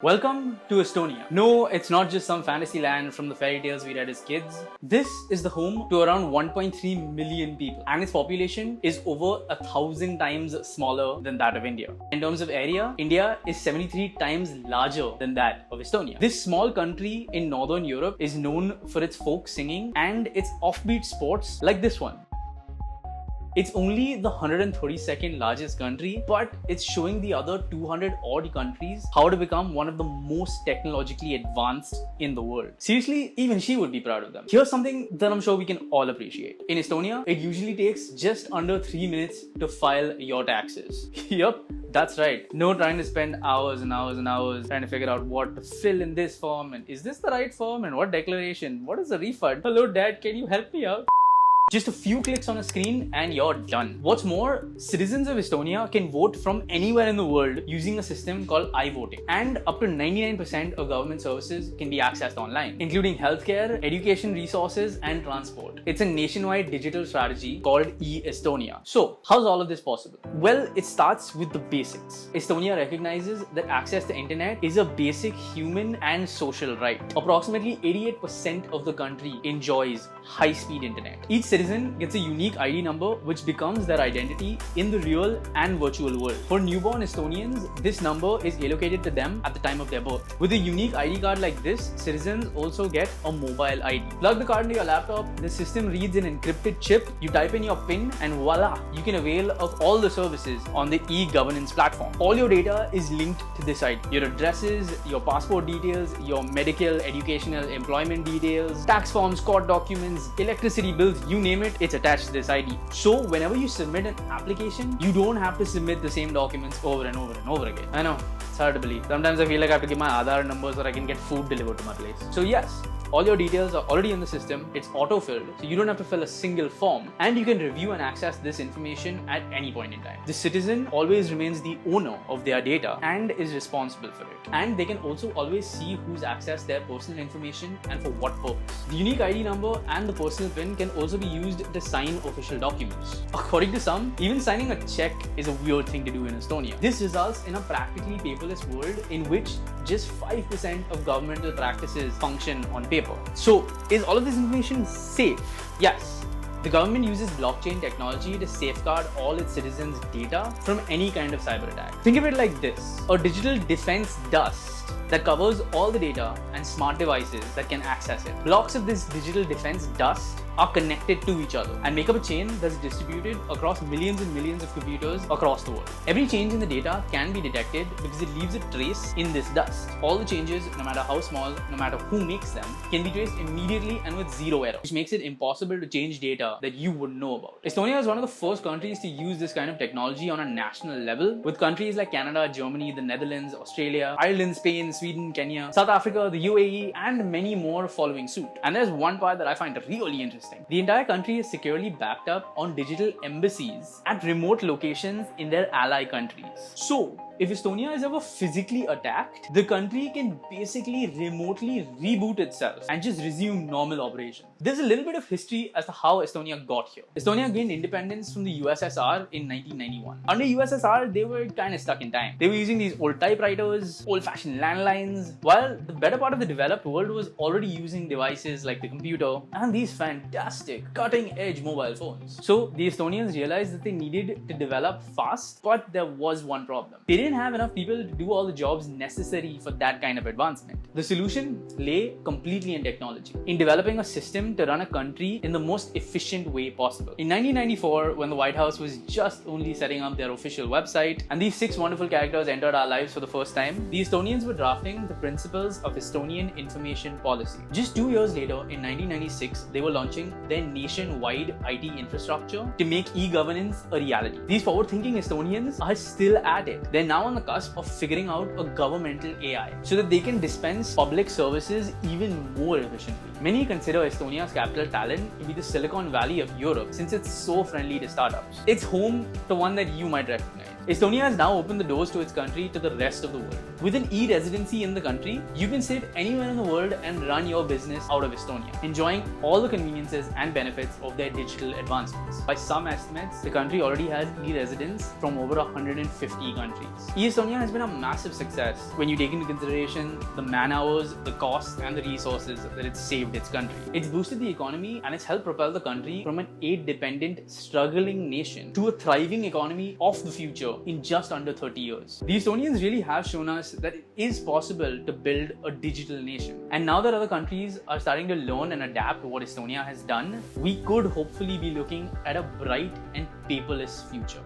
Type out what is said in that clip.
Welcome to Estonia. No, it's not just some fantasy land from the fairy tales we read as kids. This is the home to around 1.3 million people, and its population is over 1,000 times smaller than that of India. In terms of area, India is 73 times larger than that of Estonia. This small country in Northern Europe is known for its folk singing and its offbeat sports like this one. It's only the 132nd largest country, but it's showing the other 200 odd countries how to become one of the most technologically advanced in the world. Seriously, even she would be proud of them. Here's something that I'm sure we can all appreciate. In Estonia, it usually takes just under 3 minutes to file your taxes. Yup, that's right. No trying to spend hours and hours and hours trying to figure out what to fill in this form and is this the right form and what declaration? What is the refund? Hello dad, can you help me out? Just a few clicks on a screen and you're done. What's more, citizens of Estonia can vote from anywhere in the world using a system called iVoting. And up to 99% of government services can be accessed online, including healthcare, education resources, and transport. It's a nationwide digital strategy called E-Estonia. So, how's all of this possible? Well, it starts with the basics. Estonia recognizes that access to internet is a basic human and social right. Approximately 88% of the country enjoys high-speed internet. Each citizen gets a unique ID number which becomes their identity in the real and virtual world. For newborn Estonians, this number is allocated to them at the time of their birth. With a unique ID card like this, citizens also get a mobile ID. Plug the card into your laptop, the system reads an encrypted chip, you type in your PIN and voila, you can avail of all the services on the e-governance platform. All your data is linked to this ID. Your addresses, your passport details, your medical, educational, employment details, tax forms, court documents, electricity bills, you name it, it's attached to this ID. So whenever you submit an application, you don't have to submit the same documents over and over and over again. I know, it's hard to believe. Sometimes I feel like I have to give my Aadhaar numbers so I can get food delivered to my place. So yes, all your details are already in the system, it's auto-filled, so you don't have to fill a single form, and you can review and access this information at any point in time. The citizen always remains the owner of their data and is responsible for it. And they can also always see who's accessed their personal information and for what purpose. The unique ID number and the personal PIN can also be used to sign official documents. According to some, even signing a check is a weird thing to do in Estonia. This results in a practically paperless world in which just 5% of governmental practices function on paper. So, is all of this information safe? Yes. The government uses blockchain technology to safeguard all its citizens' data from any kind of cyber attack. Think of it like this: a digital defense dust that covers all the data and smart devices that can access it. Blocks of this digital defense dust are connected to each other and make up a chain that's distributed across millions and millions of computers across the world. Every change in the data can be detected because it leaves a trace in this dust. All the changes, no matter how small, no matter who makes them, can be traced immediately and with zero error, which makes it impossible to change data that you wouldn't know about. Estonia is one of the first countries to use this kind of technology on a national level, with countries like Canada, Germany, the Netherlands, Australia, Ireland, Spain, Sweden, Kenya, South Africa, the UAE, and many more following suit. And there's one part that I find really interesting. The entire country is securely backed up on digital embassies at remote locations in their ally countries. So, if Estonia is ever physically attacked, the country can basically remotely reboot itself and just resume normal operations. There's a little bit of history as to how Estonia got here. Estonia gained independence from the USSR in 1991. Under USSR, they were kind of stuck in time. They were using these old typewriters, old-fashioned landlines, while the better part of the developed world was already using devices like the computer and these fantastic, cutting-edge mobile phones. So the Estonians realized that they needed to develop fast, but there was one problem. They didn't have enough people to do all the jobs necessary for that kind of advancement. The solution lay completely in technology, in developing a system to run a country in the most efficient way possible. In 1994, when the White House was just only setting up their official website, and these 6 wonderful characters entered our lives for the first time, the Estonians were drafting the principles of Estonian information policy. Just 2 years later, in 1996, they were launching their nationwide IT infrastructure to make e-governance a reality. These forward-thinking Estonians are still at it. They're now on the cusp of figuring out a governmental AI so that they can dispense public services even more efficiently. Many consider Estonia's capital Tallinn to be the Silicon Valley of Europe since it's so friendly to startups. It's home to one that you might recognize. Estonia has now opened the doors to its country to the rest of the world. With an e-residency in the country, you can sit anywhere in the world and run your business out of Estonia, enjoying all the conveniences and benefits of their digital advancements. By some estimates, the country already has e-residents from over 150 countries. E-Estonia has been a massive success when you take into consideration the man hours, the costs, and the resources that it's saved its country. It's boosted the economy and it's helped propel the country from an aid-dependent, struggling nation to a thriving economy of the future in just under 30 years. The Estonians really have shown us that it is possible to build a digital nation. And now that other countries are starting to learn and adapt what Estonia has done, we could hopefully be looking at a bright and paperless future.